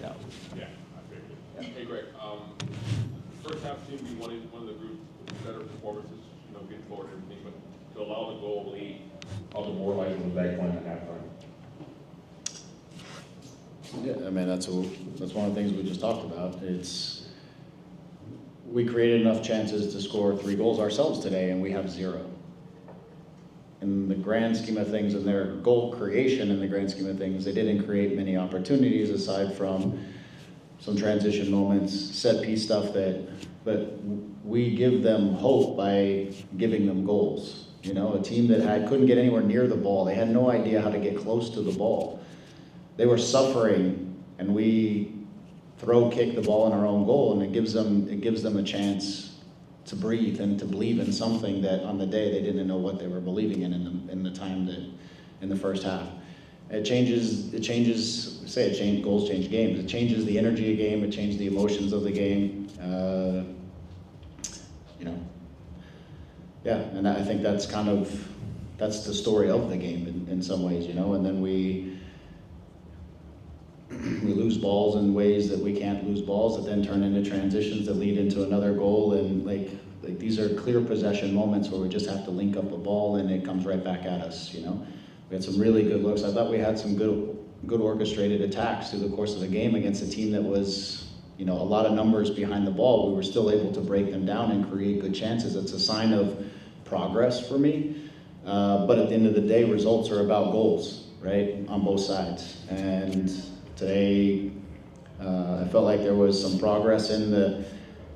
out. Yeah, I figured. Hey, Greg, first half seemed to be one of the group's better performances, getting forward and everything, but to allow the goal lead, how demoralizing was that going at halftime? Yeah, I mean, that's one of the things we just talked about. We created enough chances to score 3 goals ourselves today, and we have 0. In the grand scheme of things, in their goal creation, in the grand scheme of things, they didn't create many opportunities aside from some transition moments, set piece stuff but we give them hope by giving them goals. A team that couldn't get anywhere near the ball. They had no idea how to get close to the ball. They were suffering, and we kick the ball in our own goal, and it gives them a chance to breathe and to believe in something that on the day they didn't know what they were believing in the time that in the first half. Goals change games. It changes the energy of the game. It changes the emotions of the game. Yeah, and I think that's the story of the game in some ways, and then we lose balls in ways that we can't lose balls that then turn into transitions that lead into another goal, and like these are clear possession moments where we just have to link up a ball and it comes right back at us. We had some really good looks. I thought we had some good orchestrated attacks through the course of the game against a team that was a lot of numbers behind the ball. We were still able to break them down and create good chances. It's a sign of progress for me, but at the end of the day, results are about goals, right, on both sides. And today, I felt like there was some progress in the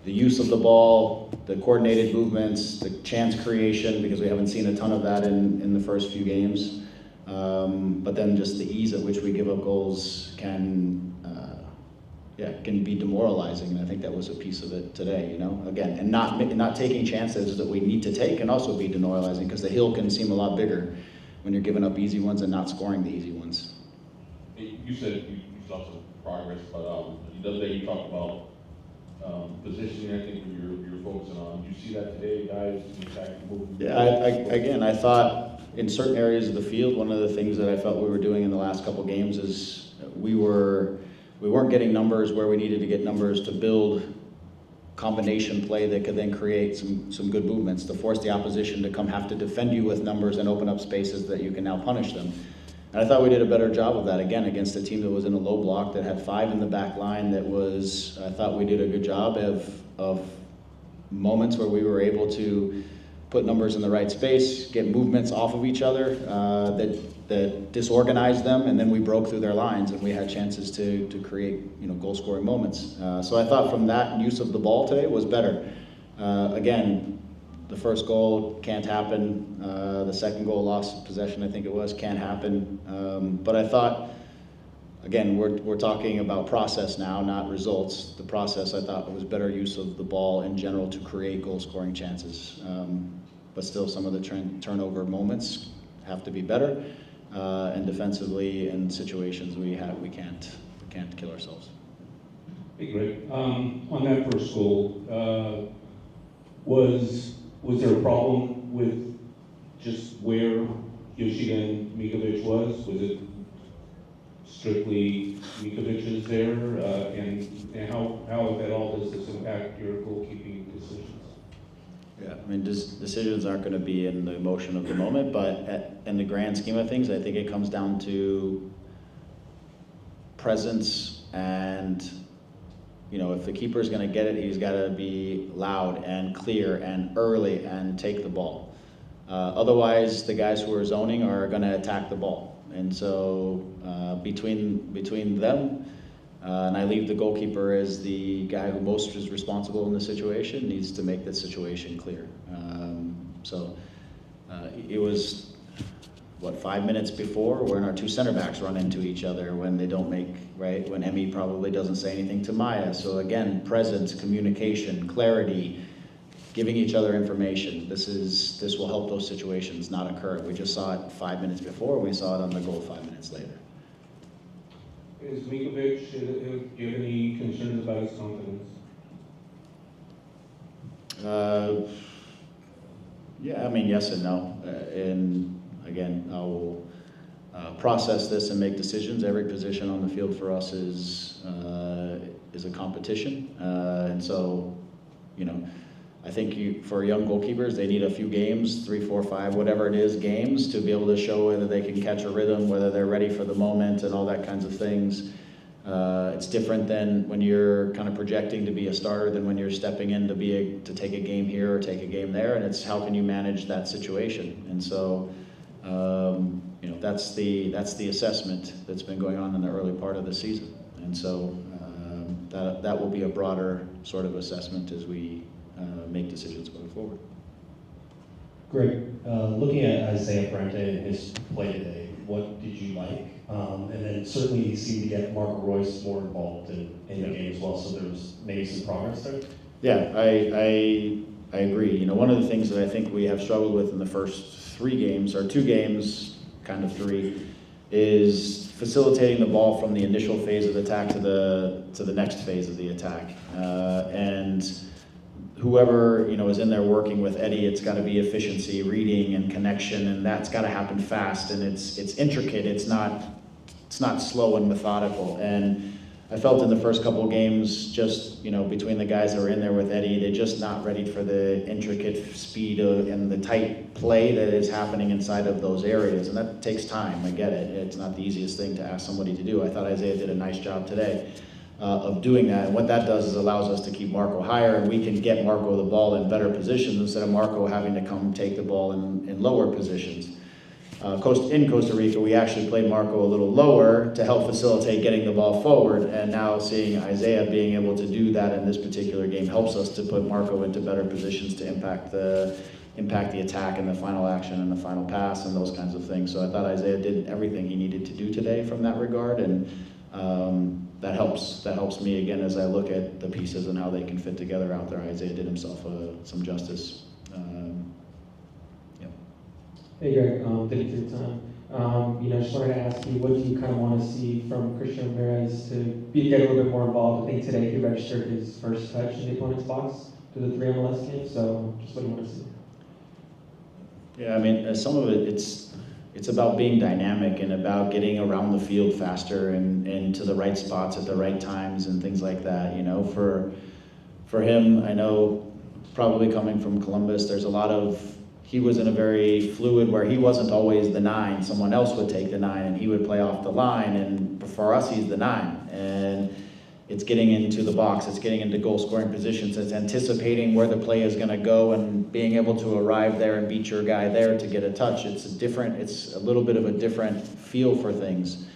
use of the ball, the coordinated movements, the chance creation, because we haven't seen a ton of that in the first few games. But then just the ease at which we give up goals can be demoralizing, and I think that was a piece of it today, Again, and not taking chances that we need to take can also be demoralizing, because the hill can seem a lot bigger when you're giving up easy ones and not scoring the easy ones. You said you saw some progress, but the other day you talked about positioning. I think you're focusing on. Do you see that today, guys? Yeah, I thought in certain areas of the field, one of the things that I felt we were doing in the last couple games is we weren't getting numbers where we needed to get numbers to build combination play that could then create some good movements to force the opposition to have to defend you with numbers and open up spaces that you can now punish them. And I thought we did a better job of that, again, against a team that was in a low block, that had 5 in the back line, I thought we did a good job of moments where we were able to put numbers in the right space, get movements off of each other that disorganized them, and then we broke through their lines and we had chances to create goal-scoring moments. So I thought from that, use of the ball today was better. Again, the first goal can't happen. The second goal, lost of possession, I think it was, can't happen. But I thought, again, we're talking about process now, not results. The process, I thought, was better use of the ball in general to create goal-scoring chances. But still, some of the turnover moments have to be better. And defensively, in situations we can't kill ourselves. Hey, Greg. On that first goal, was there a problem with just where Yoshida and Mikovic was? Was it strictly Mikovic's there? And how, if at all, does this impact your goalkeeping decisions? Yeah, I mean, decisions aren't going to be in the emotion of the moment, but in the grand scheme of things, I think it comes down to presence and, if the keeper's going to get it, he's got to be loud and clear and early and take the ball. Otherwise, the guys who are zoning are going to attack the ball. And so between them, and I leave the goalkeeper as the guy who most is responsible in the situation, needs to make the situation clear. It was, 5 minutes before when our 2 center backs run into each other, when they don't make, right, when Emmy probably doesn't say anything to Maya. So again, presence, communication, clarity, giving each other information. This will help those situations not occur. We just saw it 5 minutes before, we saw it on the goal 5 minutes later. Is Mikovic, do you have any concerns about his confidence? Yeah, I mean, yes and no. And again, I will process this and make decisions. Every position on the field for us is a competition, and so, you know, I think for young goalkeepers, they need a few games, 3, 4, 5, whatever it is, games, to be able to show whether they can catch a rhythm, whether they're ready for the moment, and all that kinds of things. It's different than when you're kind of projecting to be a starter than when you're stepping in to take a game here or take a game there, and it's how can you manage that situation. And so, you know, that's the assessment that's been going on in the early part of the season. And so that will be a broader sort of assessment as we make decisions going forward. Great. Looking at Isaiah Brente and his play today, what did you like? And then certainly he seemed to get Marco Royce more involved in the game as well, so there was maybe some progress there? Yeah, I agree. You know, one of the things that I think we have struggled with in the first 3 games, or 2 games, kind of 3, is facilitating the ball from the initial phase of the attack to the next phase of the attack. And whoever, you know, is in there working with Eddie, it's got to be efficiency, reading, and connection, and that's got to happen fast. And it's intricate. It's not slow and methodical. And I felt in the first couple of games, just, you know, between the guys that were in there with Eddie, they're just not ready for the intricate speed and the tight play that is happening inside of those areas. And that takes time. I get it. It's not the easiest thing to ask somebody to do. I thought Isaiah did a nice job today of doing that. And what that does is allows us to keep Marco higher, and we can get Marco the ball in better positions instead of Marco having to come take the ball in lower positions. In Costa Rica, we actually played Marco a little lower to help facilitate getting the ball forward, and now seeing Isaiah being able to do that in this particular game helps us to put Marco into better positions to impact the attack and the final action and the final pass and those kinds of things. So I thought Isaiah did everything he needed to do today from that regard, and that helps me again as I look at the pieces and how they can fit together out there. Isaiah did himself some justice. Hey Greg, thank you for your time. You know, just wanted to ask you, what do you kind of want to see from Christian Ramirez to get a little bit more involved? I think today he registered his first touch in the opponent's box through the 3 MLS games, so just what do you want to see? Yeah, I mean, some of it, it's about being dynamic and about getting around the field faster and to the right spots at the right times and things like that. You know, for him, I know probably coming from Columbus, there's a lot of, he was in a very fluid where he wasn't always the 9. Someone else would take the 9 and he would play off the line, and for us, he's the 9. And it's getting into the box, it's getting into goal scoring positions, it's anticipating where the play is going to go and being able to arrive there and beat your guy there to get a touch. It's a little bit of a different feel for things.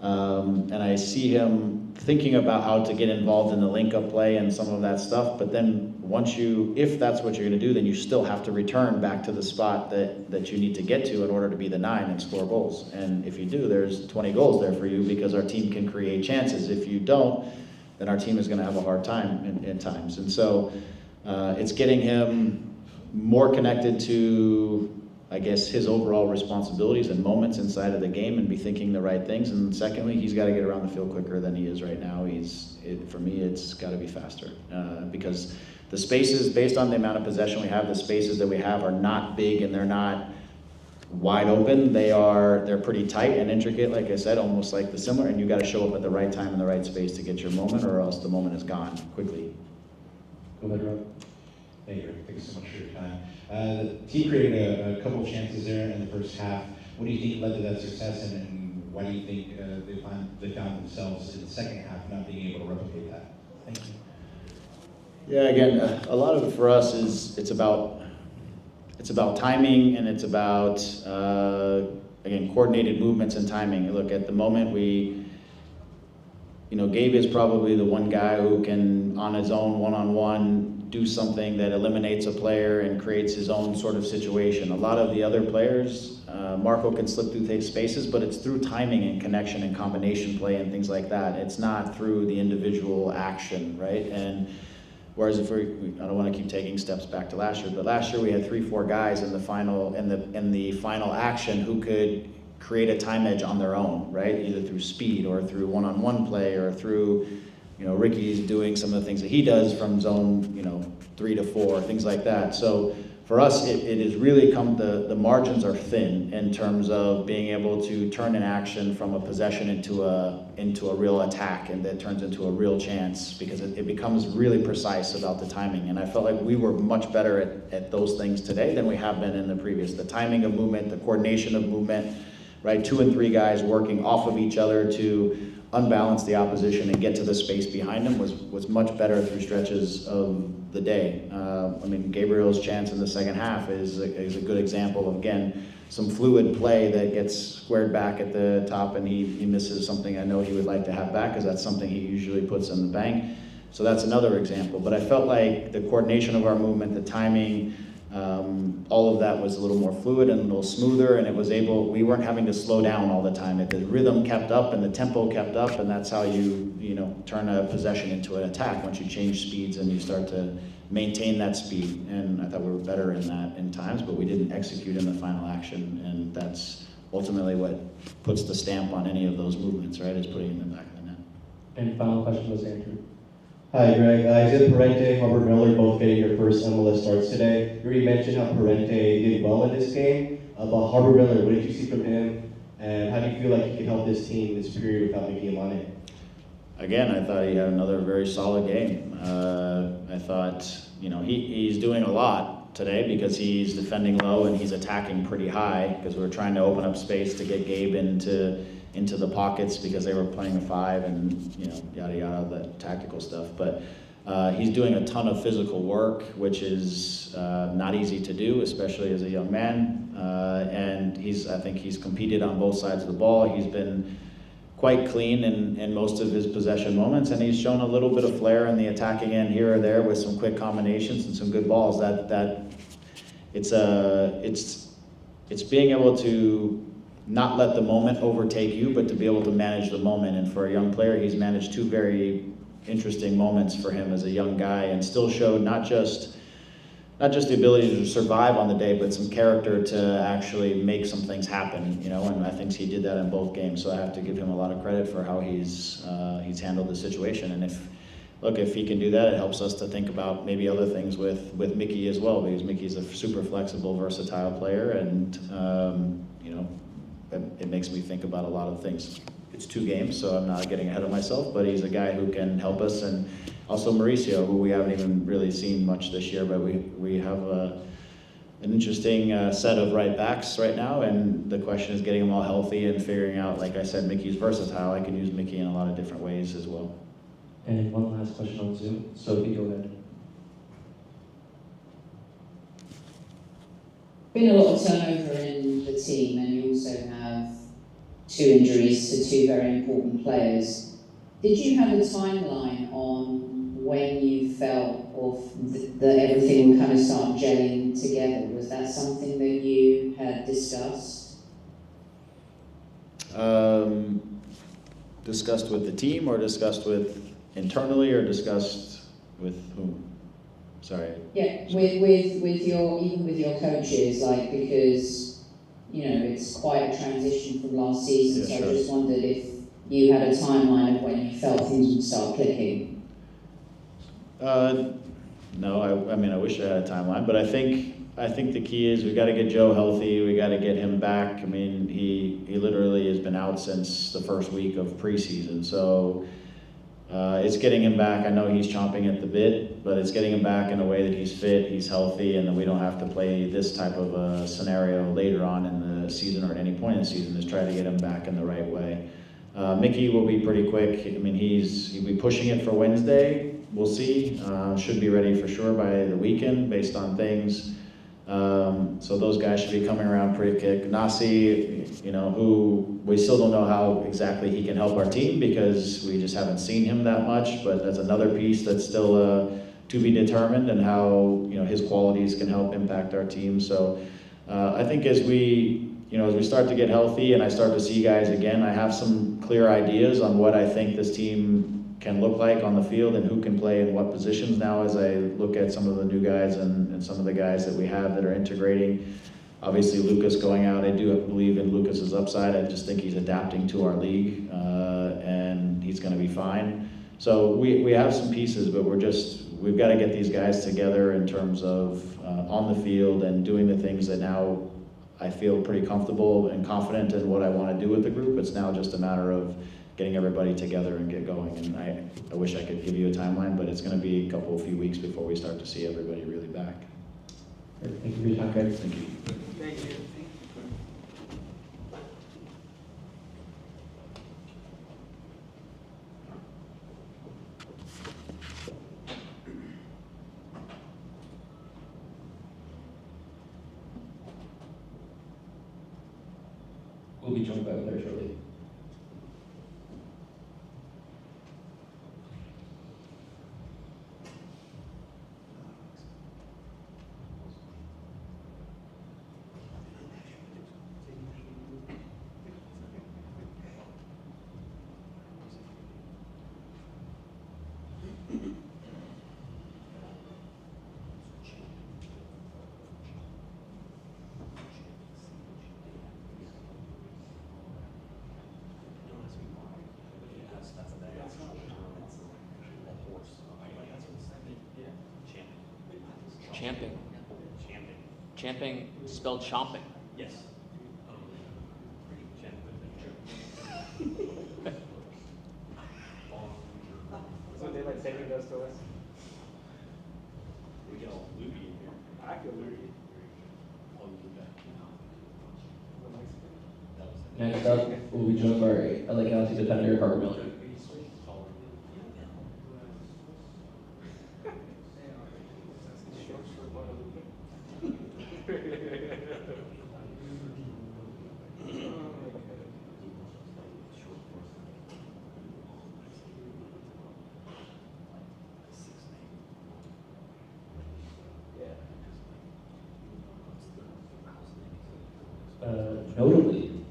And I see him thinking about how to get involved in the link-up play and some of that stuff, but then if that's what you're going to do, then you still have to return back to the spot that you need to get to in order to be the 9 and score goals. And if you do, there's 20 goals there for you because our team can create chances. If you don't, then our team is going to have a hard time at times. And so it's getting him more connected to, I guess, his overall responsibilities and moments inside of the game and be thinking the right things. And secondly, he's got to get around the field quicker than he is right now. For me, it's got to be faster because the spaces, based on the amount of possession we have, the spaces that we have are not big and they're not wide open. They're pretty tight and intricate, like I said, almost like the similar, and you got to show up at the right time in the right space to get your moment, or else the moment is gone quickly. Go ahead, Rob. Hey, Greg, thanks so much for your time. The team created a couple of chances there in the first half. What do you think led to that success, and why do you think they found themselves in the second half not being able to replicate that? Thank you. Yeah, again, a lot of it for us is it's about timing, and it's about again, coordinated movements and timing. Look, at the moment Gabe is probably the one guy who can, on his own, one-on-one, do something that eliminates a player and creates his own sort of situation. A lot of the other players, Marco can slip through spaces, but it's through timing and connection and combination play and things like that. It's not through the individual action, right? And whereas I don't want to keep taking steps back to last year, but last year we had 3-4 guys in the final action who could create a time edge on their own, right? Either through speed or through one-on-one play or through, Ricky's doing some of the things that he does from zone, 3 to 4, things like that. So for us, it has really come, the margins are thin in terms of being able to turn an action from a possession into a real attack, and that turns into a real chance, because it becomes really precise about the timing. And I felt like we were much better at those things today than we have been in the previous. The timing of movement, the coordination of movement, right? 2 and 3 guys working off of each other to unbalance the opposition and get to the space behind them was much better through stretches of the day. I mean, Gabriel's chance in the second half is a good example of, again, some fluid play that gets squared back at the top, and he misses something I know he would like to have back, because that's something he usually puts in the bank. So that's another example. But I felt like the coordination of our movement, the timing, all of that was a little more fluid and a little smoother, and we weren't having to slow down all the time. The rhythm kept up and the tempo kept up, and that's how you turn a possession into an attack, once you change speeds and you start to maintain that speed. And I thought we were better in that in times, but we didn't execute in the final action, and that's ultimately what puts the stamp on any of those movements, right, is putting it in the back of the net. And final question was Andrew. Hi, Greg. Isaiah Parente, Hubbard Miller, both getting your first MLS starts today. You already mentioned how Parente did well in this game. But Hubbard Miller, what did you see from him? And how do you feel like he can help this team this period without making him on it? Again, I thought he had another very solid game. I thought, he's doing a lot today because he's defending low and he's attacking pretty high, because we're trying to open up space to get Gabe into the pockets, because they were playing a 5 and yada yada, the tactical stuff. But he's doing a ton of physical work, which is not easy to do, especially as a young man. And I think he's competed on both sides of the ball. He's been quite clean in most of his possession moments, and he's shown a little bit of flair in the attacking end here or there with some quick combinations and some good balls. It's being able to not let the moment overtake you, but to be able to manage the moment. And for a young player, he's managed 2 very interesting moments for him as a young guy, and still showed not just the ability to survive on the day, but some character to actually make some things happen, and I think he did that in both games. So I have to give him a lot of credit for how he's handled the situation. And if he can do that, it helps us to think about maybe other things with Mickey as well, because Mickey's a super flexible, versatile player, and it makes me think about a lot of things. It's 2 games, so I'm not getting ahead of myself, but he's a guy who can help us. And also Mauricio, who we haven't even really seen much this year, but we have an interesting set of right backs right now, and the question is getting them all healthy and figuring out, like I said, Mickey's versatile. I can use Mickey in a lot of different ways as well. And one last question on Zoom, so if you go ahead. Been a lot of turnover in the team, and you also have 2 injuries to 2 very important players. Did you have a timeline on when you felt that everything would kind of start gelling together? Was that something that you had discussed? Discussed with the team, or discussed with internally, or discussed with whom? Sorry. Yeah, with your coaches, because it's quite a transition from last season. Yeah, so sure. I just wondered if you had a timeline of when you felt things would start clicking. No, I wish I had a timeline, but I think the key is we got to get Joe healthy. We got to get him back. I mean, he literally has been out since the first week of preseason, so it's getting him back. I know he's chomping at the bit, but it's getting him back in a way that he's fit, he's healthy, and then we don't have to play this type of a scenario later on in the season or at any point in the season. Is try to get him back in the right way. Mickey will be pretty quick. I mean, he'll be pushing it for Wednesday. We'll see. Should be ready for sure by the weekend based on things. So those guys should be coming around pretty quick. Nasi, who we still don't know how exactly he can help our team, because we just haven't seen him that much, but that's another piece that's still to be determined, and how his qualities can help impact our team. So I think as we start to get healthy and I start to see guys again, I have some clear ideas on what I think this team can look like on the field and who can play in what positions now, as I look at some of the new guys and some of the guys that we have that are integrating. Obviously Lucas going out, I do believe in Lucas's upside. I just think he's adapting to our league, and he's going to be fine. So we have some pieces, but we've got to get these guys together in terms of on the field and doing the things that now I feel pretty comfortable and confident in what I want to do with the group. It's now just a matter of getting everybody together and get going. And I wish I could give you a timeline, but it's going to be a few weeks before we start to see everybody really back. Thank you for your time, guys. Thank you. Thank you. We'll be joined by Blair shortly. Champing. Champing spelled chomping. Yes. That's what daylight saving does to us. We get all loopy in here. I feel loopy. Next up, we'll be joined by LA Galaxy defender Harvey Miller. Notably,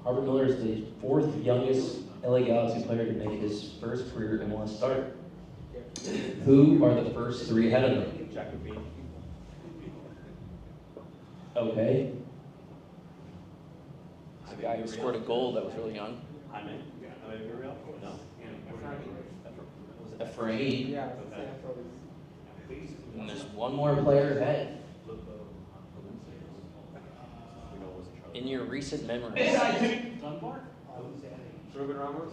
Harvey Miller is the fourth youngest LA Galaxy player to make his first career MLS start. Who are the first three ahead of him? Jack McBean. Okay. The guy who scored a goal that was really young. Jaime Gurriel? No. Was it Efrain? Yeah, I was gonna say, I thought it was. And there's one more player ahead. In your recent memory, Ruben Ramos?